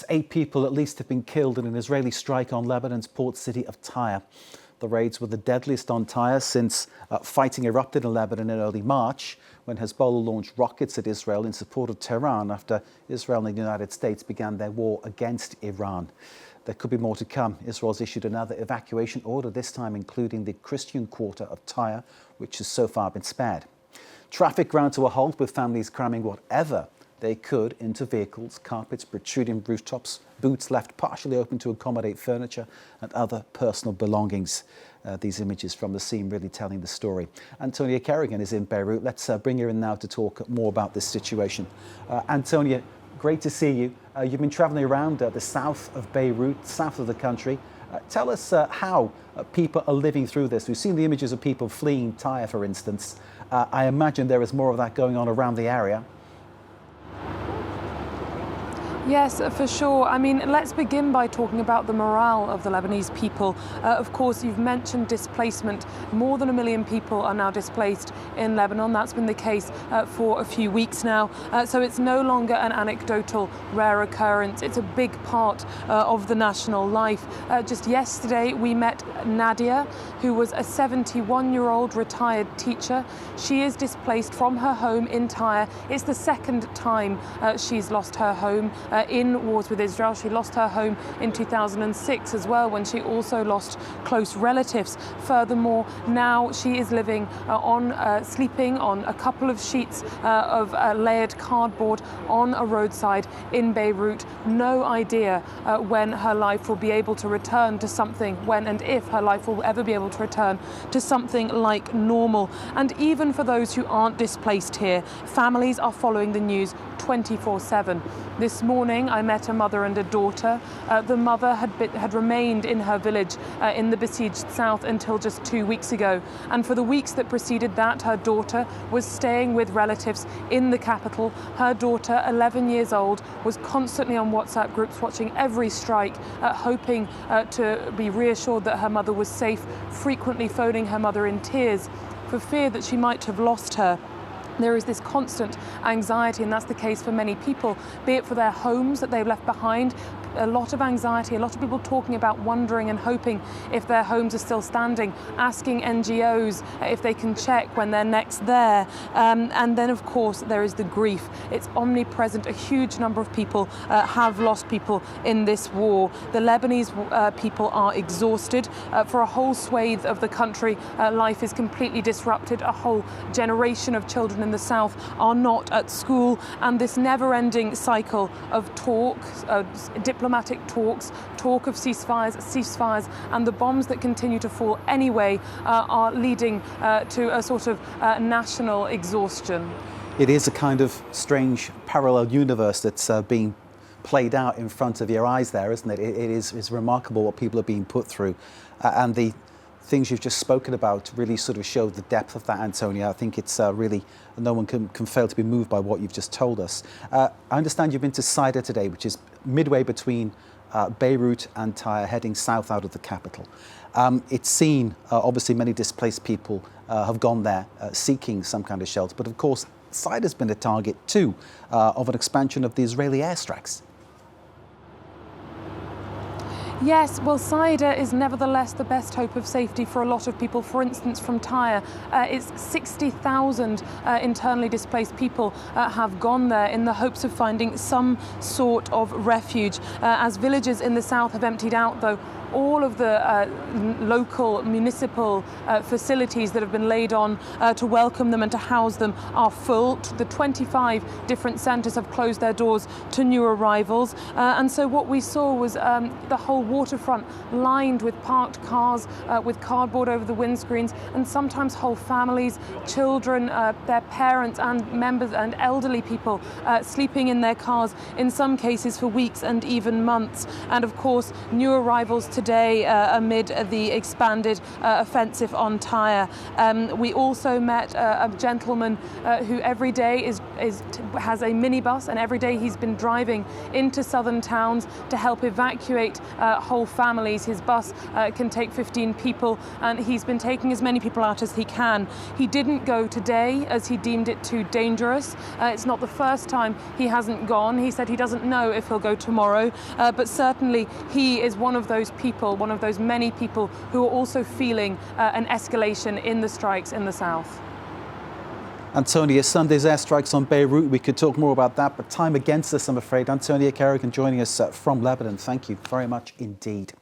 8 people at least have been killed in an Israeli strike on Lebanon's port city of Tyre. The raids were the deadliest on Tyre since fighting erupted in Lebanon in early March, when Hezbollah launched rockets at Israel in support of Tehran after Israel and the United States began their war against Iran. There could be more to come. Israel's issued another evacuation order, this time including the Christian quarter of Tyre, which has so far been spared. Traffic ground to a halt, with families cramming whatever they could into vehicles, carpets protruding rooftops, boots left partially open to accommodate furniture and other personal belongings. These images from the scene really telling the story. Antonia Kerrigan is in Beirut. Let's bring her in now to talk more about this situation. Antonia, great to see you. You've been travelling around the south of Beirut, south of the country. Tell us how people are living through this. We've seen the images of people fleeing Tyre, for instance. I imagine there is more of that going on around the area. Yes, for sure. I mean, let's begin by talking about the morale of the Lebanese people. Of course, you've mentioned displacement. More than 1 million people are now displaced in Lebanon. That's been the case for a few weeks now. So it's no longer an anecdotal, rare occurrence. It's a big part of the national life. Just yesterday, we met Nadia, who was a 71-year-old retired teacher. She is displaced from her home in Tyre. It's the second time she's lost her home in wars with Israel. She lost her home in 2006 as well, when she also lost close relatives. Furthermore, now she is living sleeping on a couple of sheets of layered cardboard on a roadside in Beirut. No idea when her life will be able to return to something, when and if her life will ever be able to return to something like normal. And even for those who aren't displaced here, families are following the news 24/7. This morning I met a mother and a daughter. The mother had remained in her village in the besieged south until just 2 weeks ago, and for the weeks that preceded that, her daughter was staying with relatives in the capital. Her daughter, 11 years old, was constantly on WhatsApp groups watching every strike, hoping to be reassured that her mother was safe, frequently phoning her mother in tears for fear that she might have lost her. There is this constant anxiety, and that's the case for many people, be it for their homes that they've left behind. A lot of anxiety, a lot of people talking about wondering and hoping if their homes are still standing, asking NGOs if they can check when they're next there. And then, of course, there is the grief. It's omnipresent. A huge number of people have lost people in this war. The Lebanese people are exhausted. For a whole swathe of the country, life is completely disrupted. A whole generation of children in the south are not at school, and this never-ending cycle of talks, diplomatic talks, talk of ceasefires, and the bombs that continue to fall anyway are leading to a sort of national exhaustion. It is a kind of strange parallel universe that's being played out in front of your eyes there, isn't it? It is remarkable what people are being put through, and the things you've just spoken about really sort of show the depth of that, Antonia. I think it's really, no one can fail to be moved by what you've just told us. I understand you've been to Sidon today, which is midway between Beirut and Tyre, heading south out of the capital. It's seen, obviously, many displaced people have gone there seeking some kind of shelter, but of course, Sidon has been a target too of an expansion of the Israeli airstrikes. Yes, well, Sidon is nevertheless the best hope of safety for a lot of people. For instance, from Tyre, it's 60,000 internally displaced people have gone there in the hopes of finding some sort of refuge. As villages in the south have emptied out, though, all of the local municipal facilities that have been laid on to welcome them and to house them are full. The 25 different centres have closed their doors to new arrivals. And so what we saw was the whole waterfront lined with parked cars, with cardboard over the windscreens, and sometimes whole families, children, their parents and members and elderly people sleeping in their cars, in some cases for weeks and even months. And of course, new arrivals today amid the expanded offensive on Tyre. We also met a gentleman who every day has a minibus, and every day he's been driving into southern towns to help evacuate whole families. His bus can take 15 people, and he's been taking as many people out as he can. He didn't go today as he deemed it too dangerous. It's not the first time he hasn't gone. He said he doesn't know if he'll go tomorrow, but certainly he is one of those people, one of those many people who are also feeling an escalation in the strikes in the south. Antonia, Sunday's airstrikes on Beirut, we could talk more about that, but time against us, I'm afraid. Antonia Kerrigan joining us from Lebanon. Thank you very much indeed.